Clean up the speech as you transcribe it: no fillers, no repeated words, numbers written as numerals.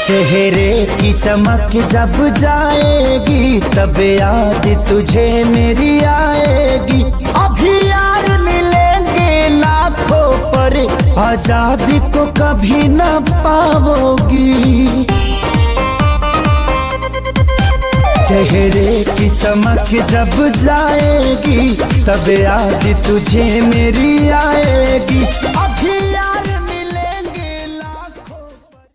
चेहरे की चमक जब जाएगी तब याद तुझे मेरी आएगी। अभी यार मिलेंगे लाखों पर आजादी को कभी न पाओगी। चेहरे की चमक जब जाएगी तब याद तुझे मेरी आएगी।